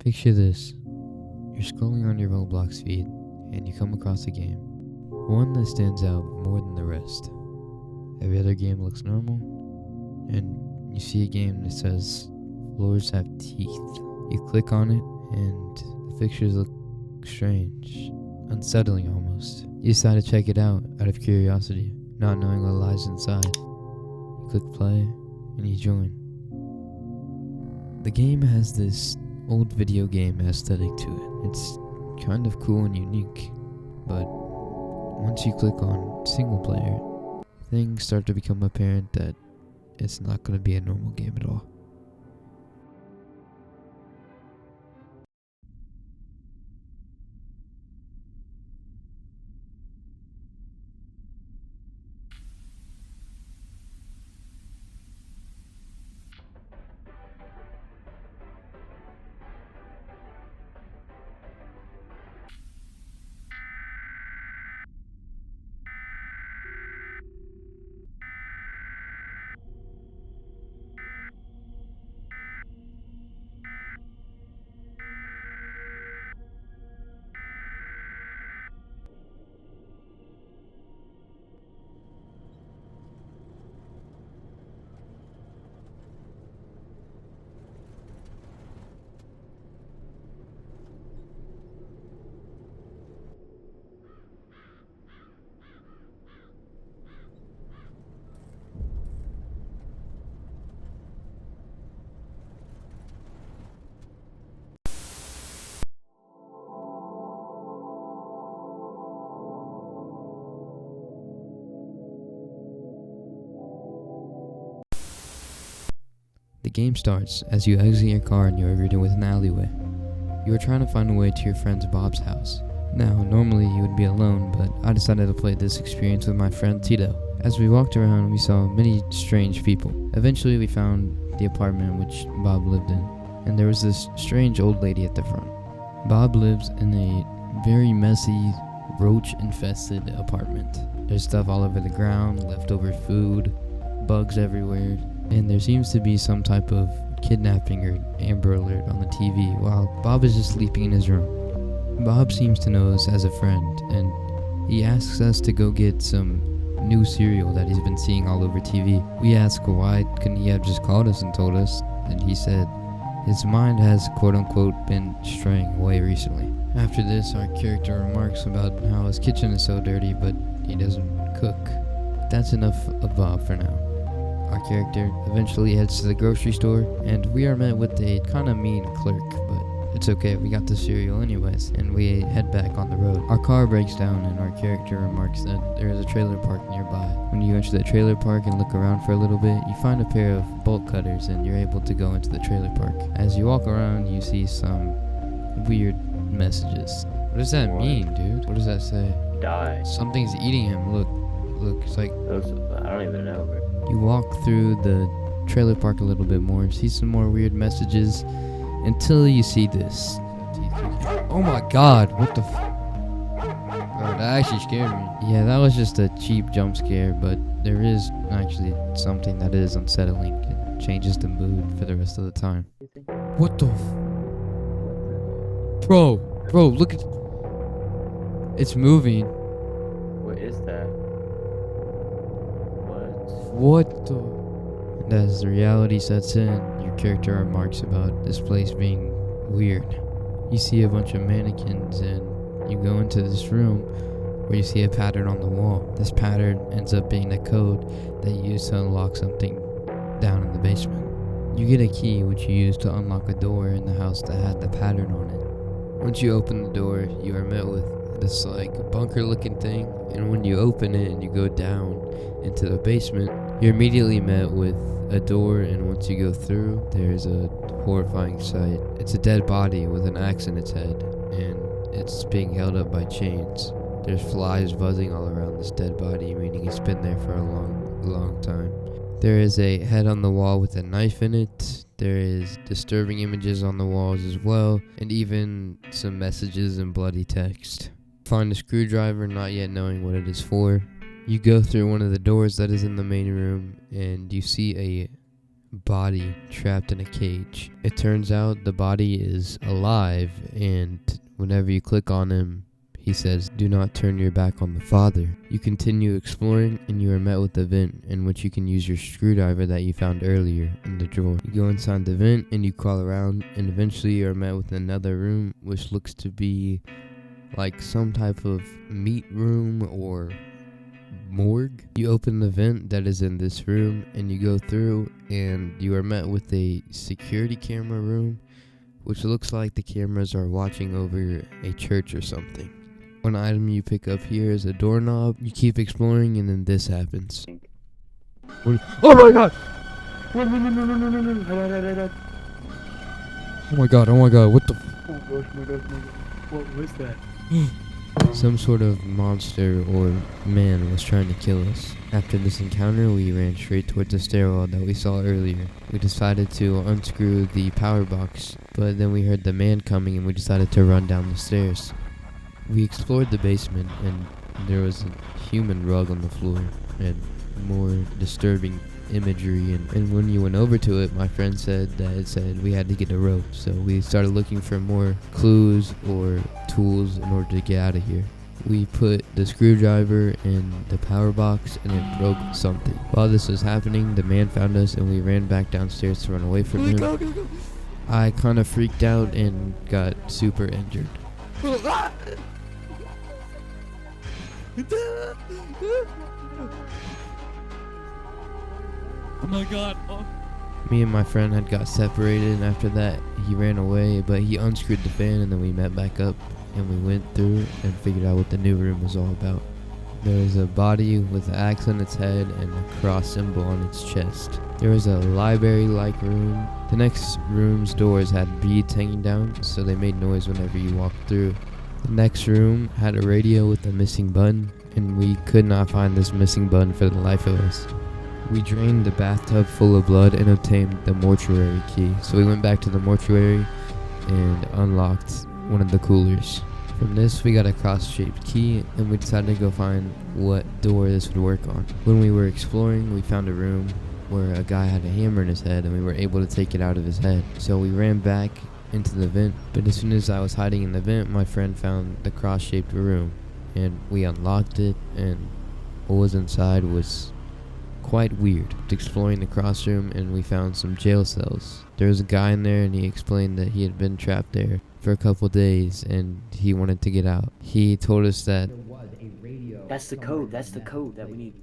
Picture this. You're scrolling on your Roblox feed and you come across a game. One that stands out more than the rest. Every other game looks normal, and you see a game that says floors have teeth. You click on it and the pictures look strange, unsettling almost. You decide to check it out of curiosity, not knowing what lies inside. You click play and you join. The game has this old video game aesthetic to it. It's kind of cool and unique, but once you click on single player, things start to become apparent that it's not going to be a normal game at all. The game starts as you exit your car and you are greeted with an alleyway. You are trying to find a way to your friend Bob's house. Now, normally you would be alone, but I decided to play this experience with my friend Tito. As we walked around, we saw many strange people. Eventually we found the apartment which Bob lived in, and there was this strange old lady at the front. Bob lives in a very messy, roach-infested apartment. There's stuff all over the ground, leftover food, bugs everywhere, and there seems to be some type of kidnapping or Amber Alert on the TV while Bob is just sleeping in his room. Bob seems to know us as a friend, and he asks us to go get some new cereal that he's been seeing all over TV. We ask why couldn't he have just called us and told us, and he said his mind has quote-unquote been straying away recently. After this, our character remarks about how his kitchen is so dirty but he doesn't cook. That's enough of Bob for now. Our character eventually heads to the grocery store, and we are met with a kind of mean clerk, but it's okay, we got the cereal anyways, and we head back on the road. Our car breaks down, and our character remarks that there is a trailer park nearby. When you enter the trailer park and look around for a little bit, you find a pair of bolt cutters, and you're able to go into the trailer park. As you walk around, you see some weird messages. What does that mean, dude? What does that say? Die. Something's eating him. Look, it's like... I don't even know, bro. You walk through the trailer park a little bit more, see some more weird messages, until you see this. Oh my god, what the Bro, that actually scared me. Yeah, that was just a cheap jump scare, but there is actually something that is unsettling. It changes the mood for the rest of the time. What the Bro, look at... It's moving. What is that? What the... And as the reality sets in, your character remarks about this place being weird. You see a bunch of mannequins and you go into this room where you see a pattern on the wall. This pattern ends up being the code that you use to unlock something down in the basement. You get a key which you use to unlock a door in the house that had the pattern on it. Once you open the door, you are met with this like bunker looking thing, and when you open it and you go down into the basement, you're immediately met with a door, and once you go through, there's a horrifying sight. It's a dead body with an axe in its head, and it's being held up by chains. There's flies buzzing all around this dead body, meaning it's been there for a long time. There is a head on the wall with a knife in it. There is disturbing images on the walls as well, and even some messages in bloody text. Find a screwdriver, not yet knowing what it is for. You go through one of the doors that is in the main room, and you see a body trapped in a cage. It turns out the body is alive, and whenever you click on him, he says, "Do not turn your back on the Father." You continue exploring, and you are met with a vent in which you can use your screwdriver that you found earlier in the drawer. You go inside the vent, and you crawl around, and eventually you are met with another room, which looks to be like some type of meat room or morgue. You open the vent that is in this room, and you go through, and you are met with a security camera room, which looks like the cameras are watching over a church or something. One item you pick up here is a doorknob. You keep exploring, and then this happens. Oh my god! No. Oh my god, what the Oh my gosh. What was that? Some sort of monster or man was trying to kill us. After this encounter, we ran straight towards the stairwell that we saw earlier. We decided to unscrew the power box, but then we heard the man coming and we decided to run down the stairs. We explored the basement, and there was a human rug on the floor and more disturbing imagery, and when you went over to it, my friend said that it said we had to get a rope, so we started looking for more clues or tools in order to get out of here. We put the screwdriver in the power box, and it broke something. While this was happening, the man found us, and we ran back downstairs to run away from him. I kind of freaked out and got super injured. Oh my god. Oh. Me and my friend had got separated, and after that he ran away, but he unscrewed the fan, and then we met back up, and we went through and figured out what the new room was all about. There was a body with an axe on its head and a cross symbol on its chest. There was a library-like room. The next room's doors had beads hanging down, so they made noise whenever you walked through. The next room had a radio with a missing button, and we could not find this missing button for the life of us. We drained the bathtub full of blood and obtained the mortuary key. So we went back to the mortuary and unlocked one of the coolers. From this, we got a cross-shaped key, and we decided to go find what door this would work on. When we were exploring, we found a room where a guy had a hammer in his head, and we were able to take it out of his head. So we ran back into the vent, but as soon as I was hiding in the vent, my friend found the cross-shaped room, and we unlocked it, and what was inside was quite weird. Exploring the crossroom, and we found some jail cells. There was a guy in there, and he explained that he had been trapped there for a couple days, and he wanted to get out. He told us that That's the code that we need.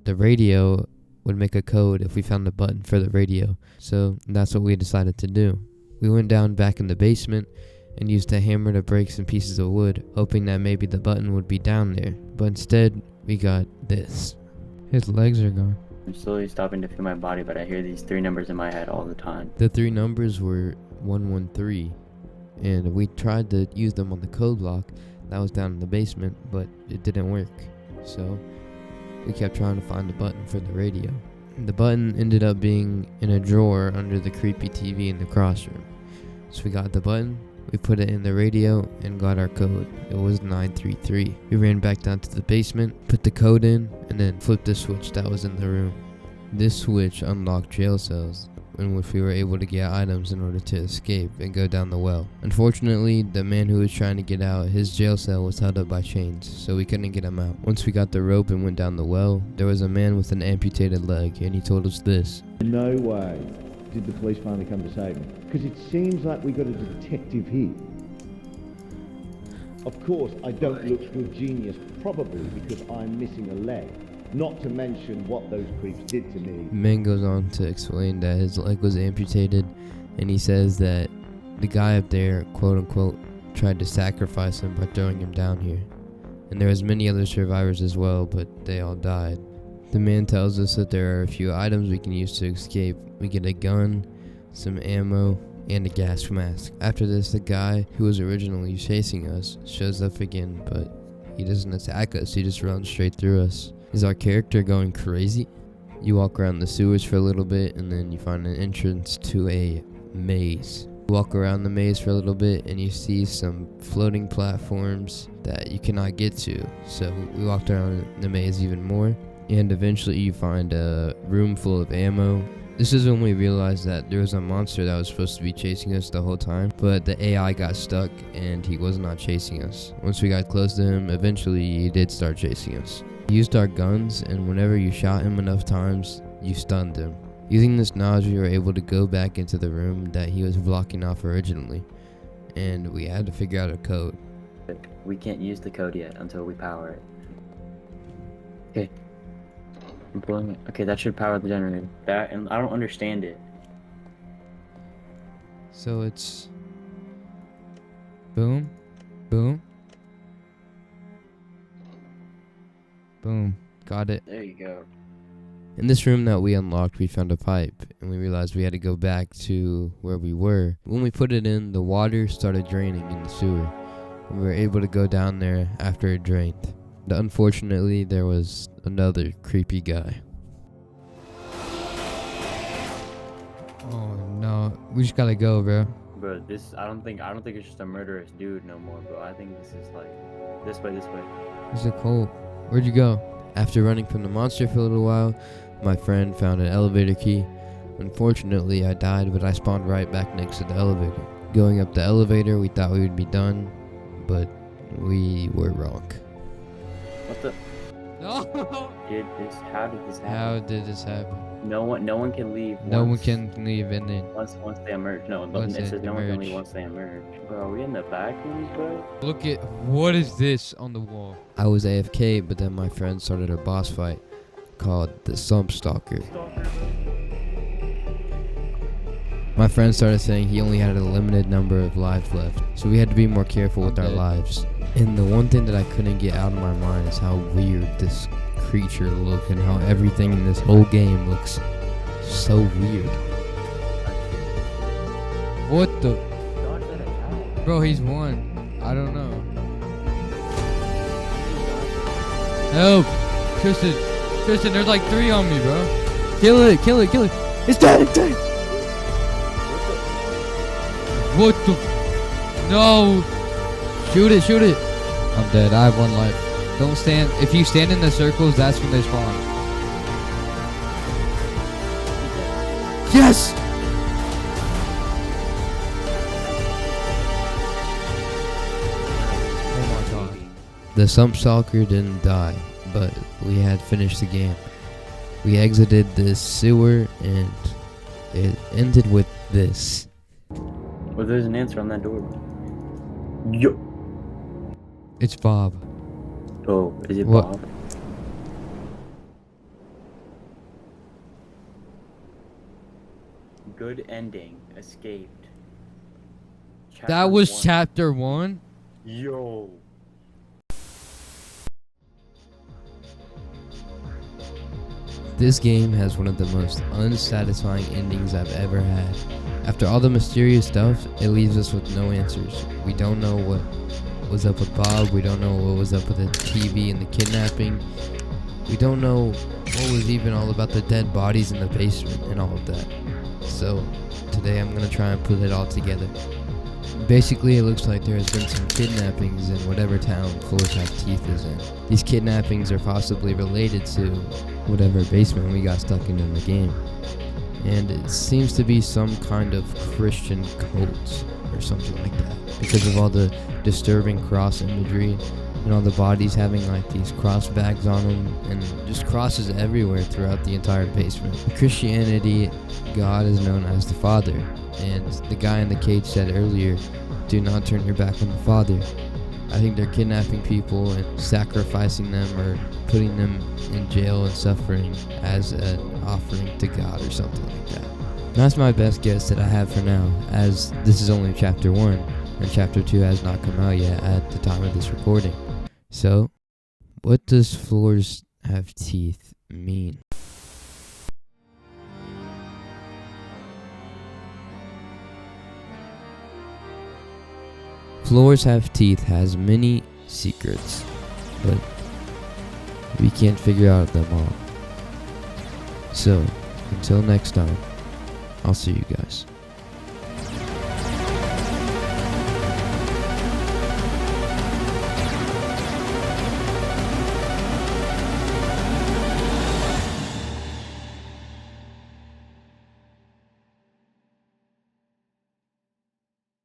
the radio would make a code if we found the button for the radio. So that's what we decided to do. We went down back in the basement and used a hammer to break some pieces of wood, hoping that maybe the button would be down there. But instead, we got this. His legs are gone. I'm slowly stopping to feel my body, but I hear these 3 numbers in my head all the time. The 3 numbers were 113, and we tried to use them on the code block that was down in the basement, but it didn't work. So we kept trying to find the button for the radio. The button ended up being in a drawer under the creepy TV in the crossroom. So we got the button, we put it in the radio, and got our code. It was 933. We ran back down to the basement, put the code in, and then flipped the switch that was in the room. This switch unlocked jail cells, in which we were able to get items in order to escape and go down the well. Unfortunately, the man who was trying to get out, his jail cell was held up by chains, so we couldn't get him out. Once we got the rope and went down the well, there was a man with an amputated leg, and he told us this. No way did the police finally come to save me, because it seems like we got a detective here. Of course, I don't look for a genius, probably because I'm missing a leg. Not to mention what those creeps did to me. The man goes on to explain that his leg was amputated, and he says that the guy up there, quote unquote, tried to sacrifice him by throwing him down here. And there was many other survivors as well, but they all died. The man tells us that there are a few items we can use to escape. We get a gun, some ammo, and a gas mask. After this, the guy who was originally chasing us shows up again, but he doesn't attack us, he just runs straight through us. Is our character going crazy? You walk around the sewers for a little bit, and then you find an entrance to a maze. You walk around the maze for a little bit, and you see some floating platforms that you cannot get to. So we walked around the maze even more. and eventually you find a room full of ammo. This is when we realized that there was a monster that was supposed to be chasing us the whole time, but the AI got stuck and he was not chasing us. Once we got close to him, eventually he did start chasing us. We used our guns, and whenever you shot him enough times, you stunned him. Using this knowledge, we were able to go back into the room that he was blocking off originally, and we had to figure out a code. We can't use the code yet until we power it. Okay. I'm pulling it. Okay, that should power the generator. That, and I don't understand it. So it's boom, boom, boom. Got it. There you go. In this room that we unlocked, we found a pipe, and we realized we had to go back to where we were. When we put it in, the water started draining in the sewer. We were able to go down there after it drained. Unfortunately, there was another creepy guy. Oh no, we just gotta go, bro. Bro, this I don't think it's just a murderous dude no more, bro. I think this is like this way. It's a cult. Where'd you go? After running from the monster for a little while, my friend found an elevator key. Unfortunately, I died, but I spawned right back next to the elevator. Going up the elevator, we thought we would be done, but we were wrong. What the? No. How did this happen? How did this happen? No one can leave. No one can leave, and then once they emerge. No, Once it says they no one can emerge. leave once they emerge. Bro, are we in the back rooms, bro? look at what is this on the wall? I was AFK, but then my friend started a boss fight called the Stalker. My friend started saying he only had a limited number of lives left, so we had to be more careful with our lives. And the one thing that I couldn't get out of my mind is how weird this creature looked and how everything in this whole game looks so weird. What the? Dodge that attack. Bro, he's won. I don't know. Help! Tristan, there's like 3 on me, bro. Kill it. It's dead. What the? No! Shoot it. I'm dead. I have 1 life. Don't stand. If you stand in the circles, that's when they spawn. Yes! Oh my god. The stalker didn't die, but we had finished the game. We exited the sewer, and it ended with this. Well, there's an answer on that door. Yo. It's Bob. Oh, is it What? Bob? Good ending. Escaped. That was one. chapter 1? Yo. This game has one of the most unsatisfying endings I've ever had. After all the mysterious stuff, it leaves us with no answers. We don't know what was up with Bob, we don't know what was up with the TV and the kidnapping. We don't know what was even all about the dead bodies in the basement and all of that. So, today I'm gonna try and put it all together. Basically, it looks like there has been some kidnappings in whatever town Floors Have Teeth is in. These kidnappings are possibly related to whatever basement we got stuck in the game. And it seems to be some kind of Christian cult or something like that, because of all the disturbing cross imagery and all the bodies having like these cross bags on them and just crosses everywhere throughout the entire basement. In Christianity, God is known as the Father, and the guy in the cage said earlier, do not turn your back on the Father. I think they're kidnapping people and sacrificing them or putting them in jail and suffering as an offering to God or something like that. That's my best guess that I have for now, as this is only chapter 1 and chapter 2 has not come out yet at the time of this recording. So, what does Floors Have Teeth mean? Floors Have Teeth has many secrets, but we can't figure out them all. So, until next time, I'll see you guys.